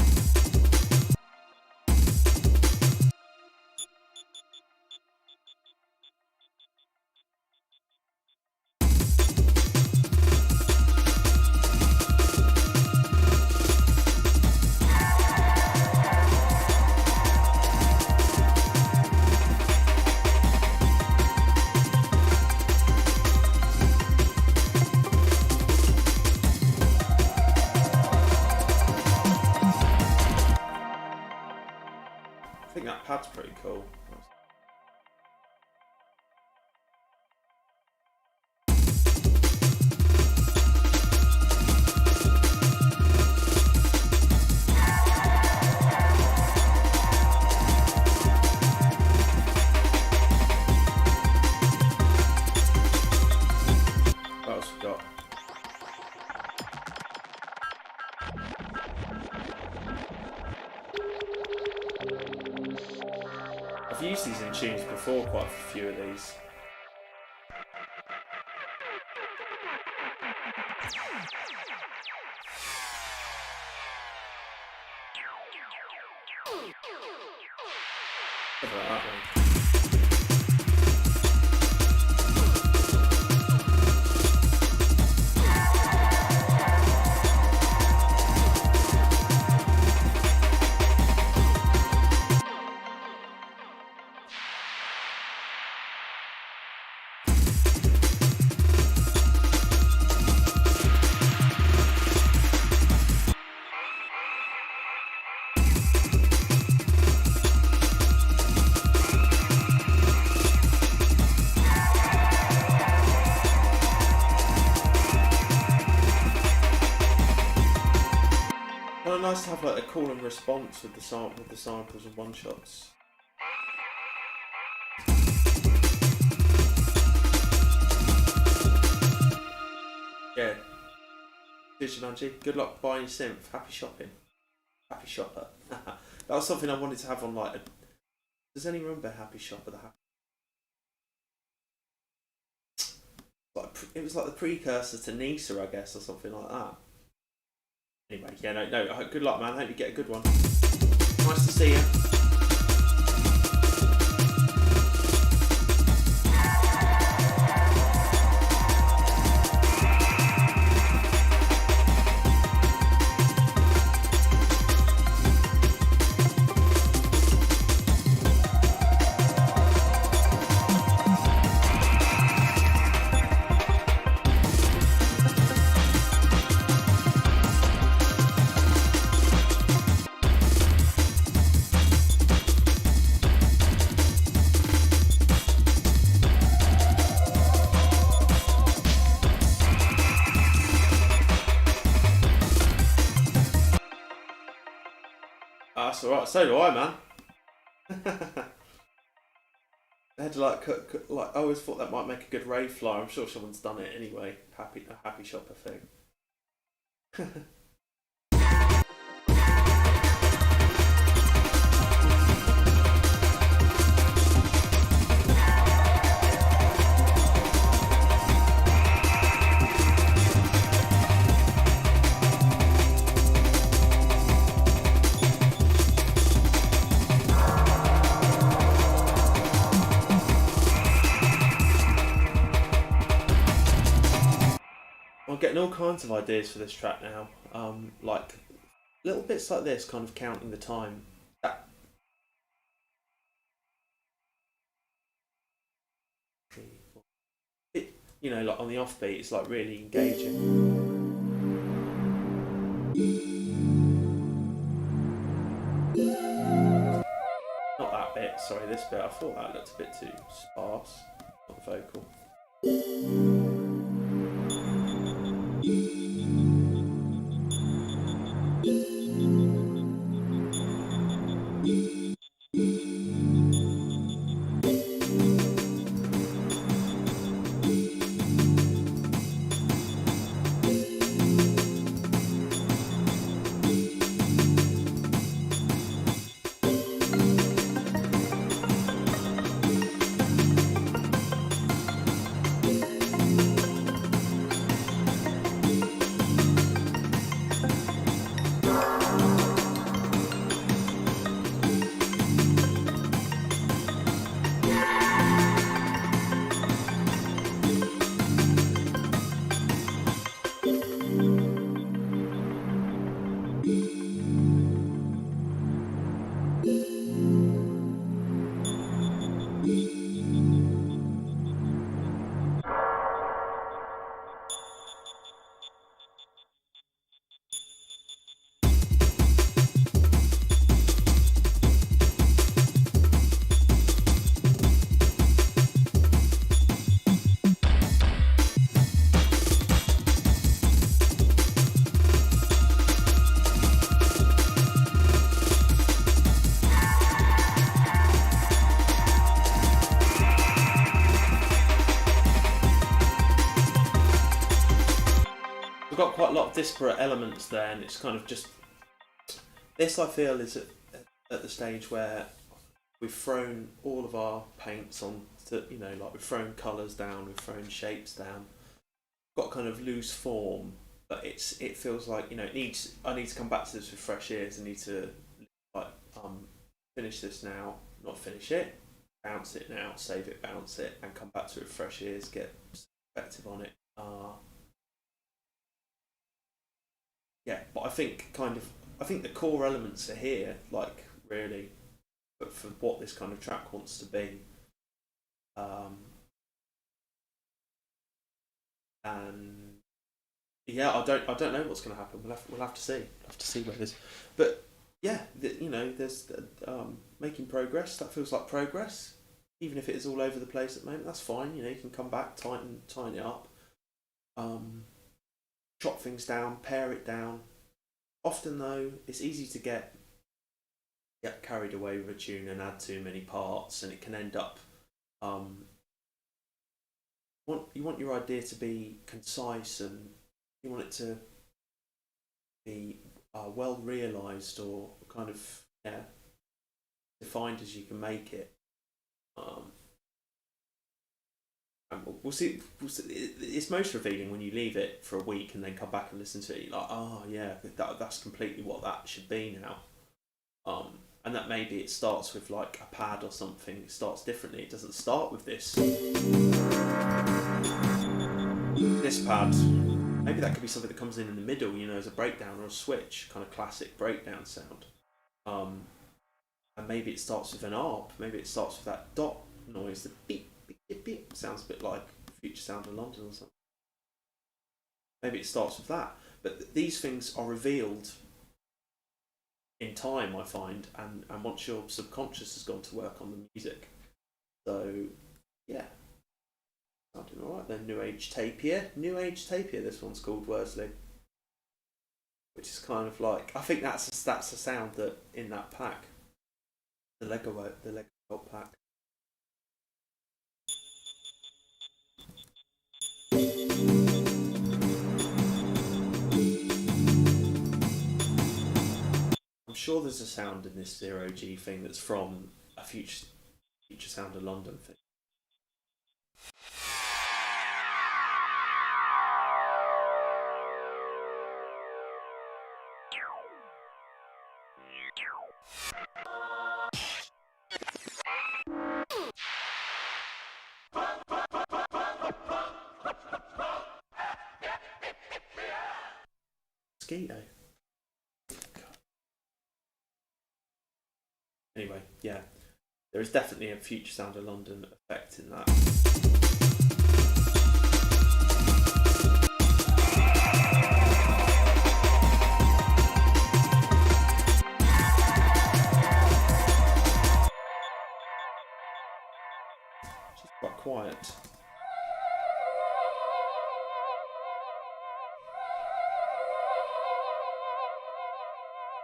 I think that pad's pretty cool. What else we got? I've used these in tunes before, quite a few of these. Look at that one. Nice to have like a call and response with the samples and one shots. Yeah. Cheers, Jumanji. Good luck buying your synth. Happy shopping. Happy shopper. That was something I wanted to have on like a... Does anyone remember Happy Shopper? It was like the precursor to Nisa, I guess, or something like that. Anyway, yeah, no, good luck, man. Hope you get a good one. Nice to see you. That's alright, so do I, man. I had to like I always thought that might make a good rave flyer. I'm sure someone's done it anyway. A happy shopper thing. I'm getting all kinds of ideas for this track now, like little bits like this, kind of counting the time. You know, like on the offbeat, it's like really engaging. Not that bit, sorry, this bit. I thought that looked a bit too sparse, not the vocal. got a lot of disparate elements there, and it's kind of just this. I feel is at the stage where we've thrown all of our paints on, to, you know, like we've thrown colours down, we've thrown shapes down, got kind of loose form, but it feels like, you know, I need to come back to this with fresh ears. I need to like finish this now, not finish it, bounce it now, save it, bounce it, and come back to it with fresh ears, get perspective on it. Yeah, but I think the core elements are here, like really, but for what this kind of track wants to be. And yeah, I don't know what's going to happen. We'll have to see. We'll have to see where this. But yeah, you know, there's making progress. That feels like progress, even if it is all over the place at the moment. That's fine. You know, you can come back, tighten it up, chop things down, pare it down. Often though, it's easy to get carried away with a tune and add too many parts, and it can end up. You want your idea to be concise, and you want it to be well realised, or kind of defined as you can make it. And we'll see. It's most revealing when you leave it for a week and then come back and listen to it. You're like, oh yeah, that's completely what that should be now. And that maybe it starts with like a pad or something. It starts differently. It doesn't start with this pad. Maybe that could be something that comes in the middle, you know, as a breakdown or a switch, kind of classic breakdown sound. And maybe it starts with an arp. Maybe it starts with that dot noise, the beep, beep, beep, beep. Sounds a bit like Future Sound of London or something. Maybe it starts with that. But these things are revealed in time, I find, and once your subconscious has gone to work on the music. So, yeah. Sounding alright then. New Age Tapir. New Age Tapir, this one's called Worsley. Which is kind of like, I think that's a sound that in that pack. The Lego pack. I'm sure there's a sound in this 0G thing that's from a Future Sound of London thing. Mosquito. Anyway, yeah, there is definitely a Future Sound of London effect in that. Just quite quiet.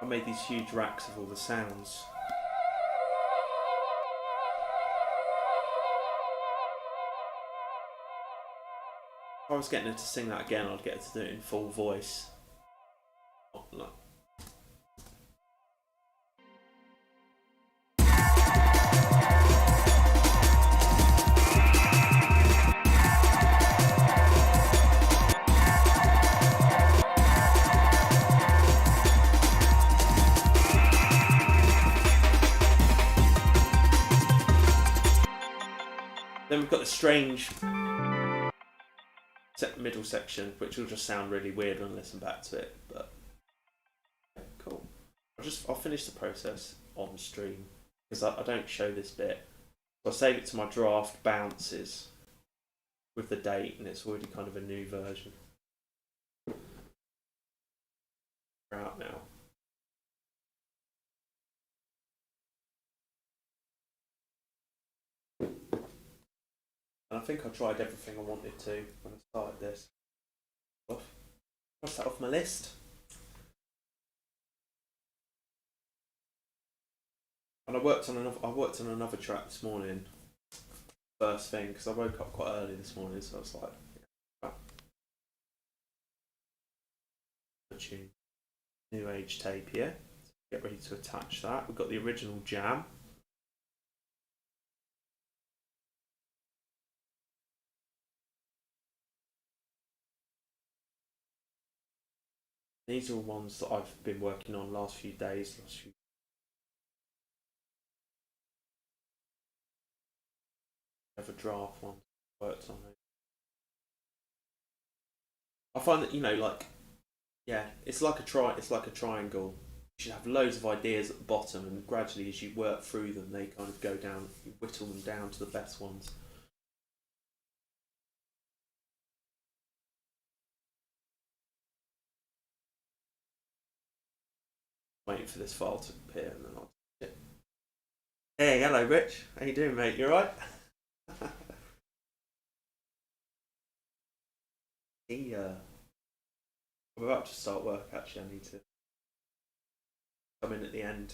I made these huge racks of all the sounds. If I was getting her to sing that again, I'd get her to do it in full voice. Like. Then we've got the strange middle section, which will just sound really weird when I listen back to it, but yeah, cool. I'll finish the process on stream because I don't show this bit. So I'll save it to my draft bounces with the date, and it's already kind of a new version. We're out now. And I think I tried everything I wanted to when I started this. Cross that off my list. And I worked on another track this morning. First thing, because I woke up quite early this morning, so I was like, tune. New Age Tapir. Get ready to attach that. We've got the original jam. These are ones that I've been working on last few days. I have a draft one worked on it. I find that, you know, like, yeah, it's like a triangle. You should have loads of ideas at the bottom, and gradually as you work through them, they kind of go down, you whittle them down to the best ones. Waiting for this file to appear, and then I'll do it. Hey, hello Rich. How you doing, mate? You alright? I'm about to start work actually. I need to come in at the end.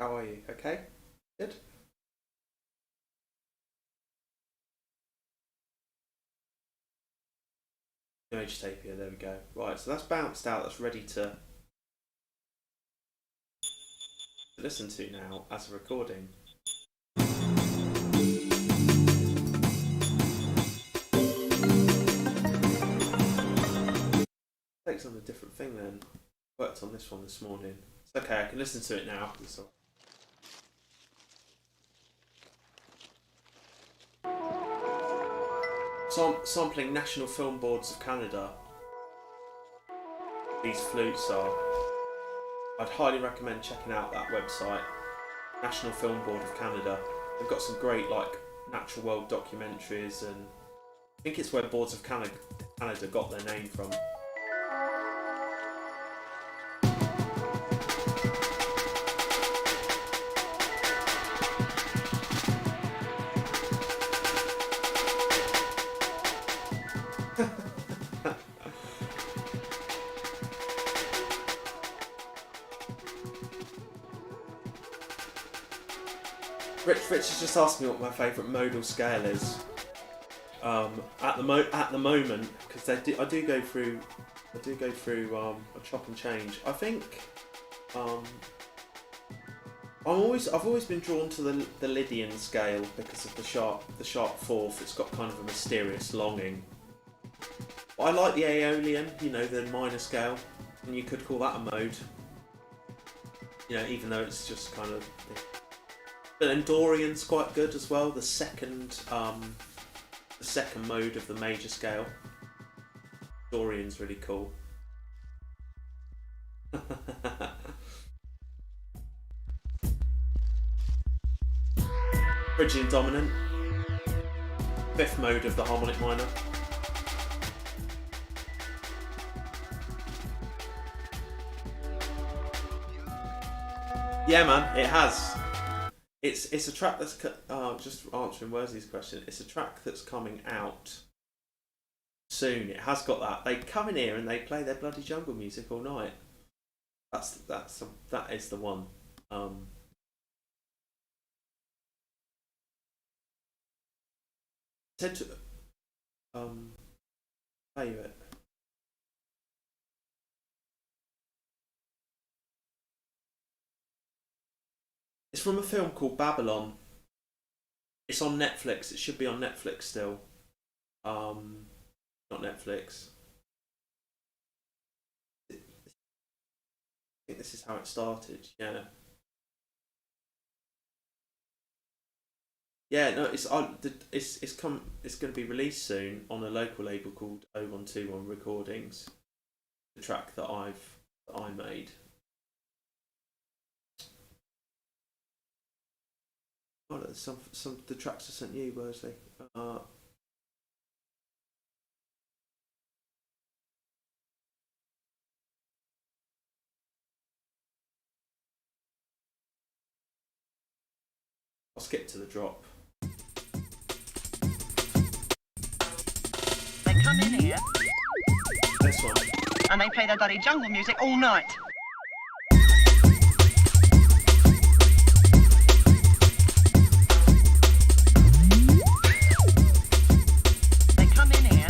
How are you? Okay? Good? Age Tapir, there we go. Right, so that's bounced out, that's ready to listen to now as a recording. Takes on a different thing then. Worked on this one this morning. It's okay, I can listen to it now. Sampling National Film Boards of Canada. These flutes are. I'd highly recommend checking out that website, National Film Board of Canada. They've got some great like natural world documentaries, and I think it's where Boards of Canada got their name from. Rich has just asked me what my favourite modal scale is. At the moment, because I do go through a chop and change. I think I've always been drawn to the Lydian scale because of the sharp fourth. It's got kind of a mysterious longing. But I like the Aeolian, you know, the minor scale, and you could call that a mode. You know, even though it's just kind of. But then Dorian's quite good as well. The second mode of the major scale. Dorian's really cool. Phrygian dominant. Fifth mode of the harmonic minor. Yeah, man, it has. It's a track that's just answering Worsley's question. It's a track that's coming out soon. It has got that. They come in here and they play their bloody jungle music all night. That is the one. Said to play it. It's from a film called Babylon. It's on Netflix. It should be on Netflix still. Not Netflix. I think this is how it started. Yeah. Yeah. No. It's going to be released soon on a local label called 0121 Recordings. The track that I made. Oh, some the tracks I sent you, Worsley. I'll skip to the drop. They come in here. This one. And they play their bloody jungle music all night. They come in here.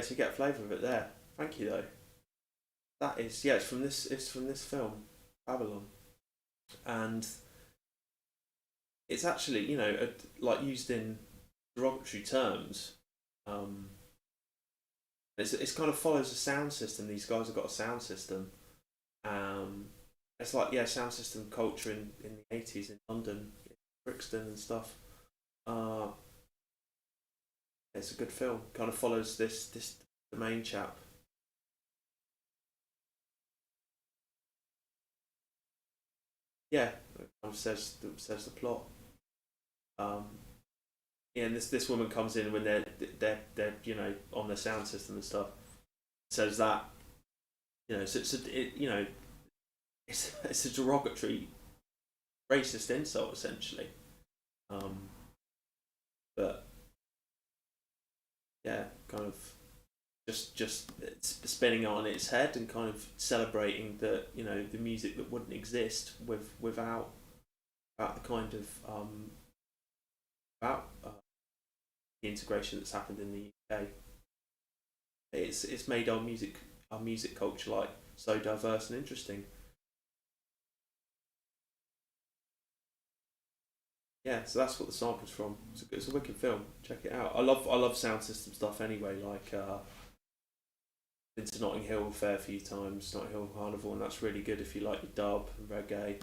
so you get a flavour of it there. Thank you though. That is, yeah, it's from this. It's from this film, Babylon, and it's actually, you know, like used in derogatory terms. Um, it's kind of follows a sound system. These guys have got a sound system. It's like, yeah, sound system culture in the 80s in London, Brixton and stuff. Uh, it's a good film. Kind of follows this the main chap. Yeah, it kind of says the plot. Um, yeah, and this woman comes in when they're you know on the sound system and stuff. Says that, you know, so you know it's a derogatory, racist insult essentially. Um, but yeah, kind of just spinning it on its head and kind of celebrating that, you know, the music that wouldn't exist without the kind of about the integration that's happened in the UK. It's made our music culture like so diverse and interesting. Yeah, so that's what the sample's from. It's a wicked film. Check it out. I love sound system stuff anyway. Like been to Notting Hill a fair few times, Notting Hill Carnival, and that's really good if you like your dub and reggae.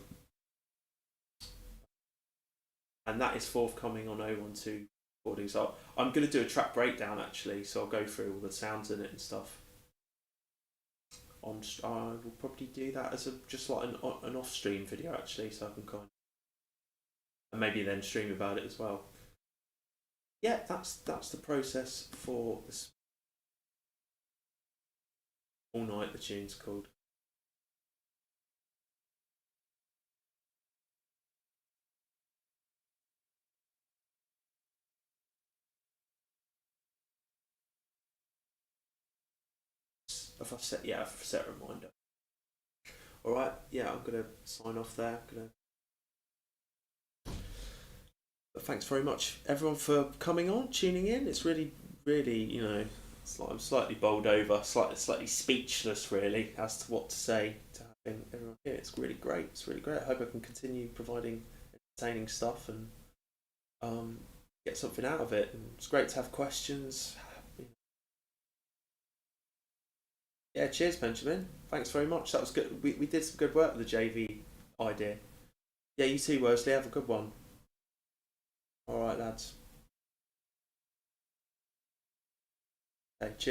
And that is forthcoming on 012 recordings. I'm going to do a track breakdown actually, so I'll go through all the sounds in it and stuff. I will probably do that as just like an off stream video actually, so I can kind of, and maybe then stream about it as well. Yeah, that's the process for this all night. The tune's called. If I've set a reminder. All right, yeah, I'm gonna sign off there. But thanks very much, everyone, for coming on, tuning in. It's really, really, you know, I'm slightly bowled over, slightly speechless, really, as to what to say to having everyone here. It's really great. It's really great. I hope I can continue providing entertaining stuff and get something out of it. And it's great to have questions. Yeah, cheers, Benjamin. Thanks very much. That was good. We did some good work with the JV idea. Yeah, you too, Worsley. Have a good one. All right, lads. Okay, cheers.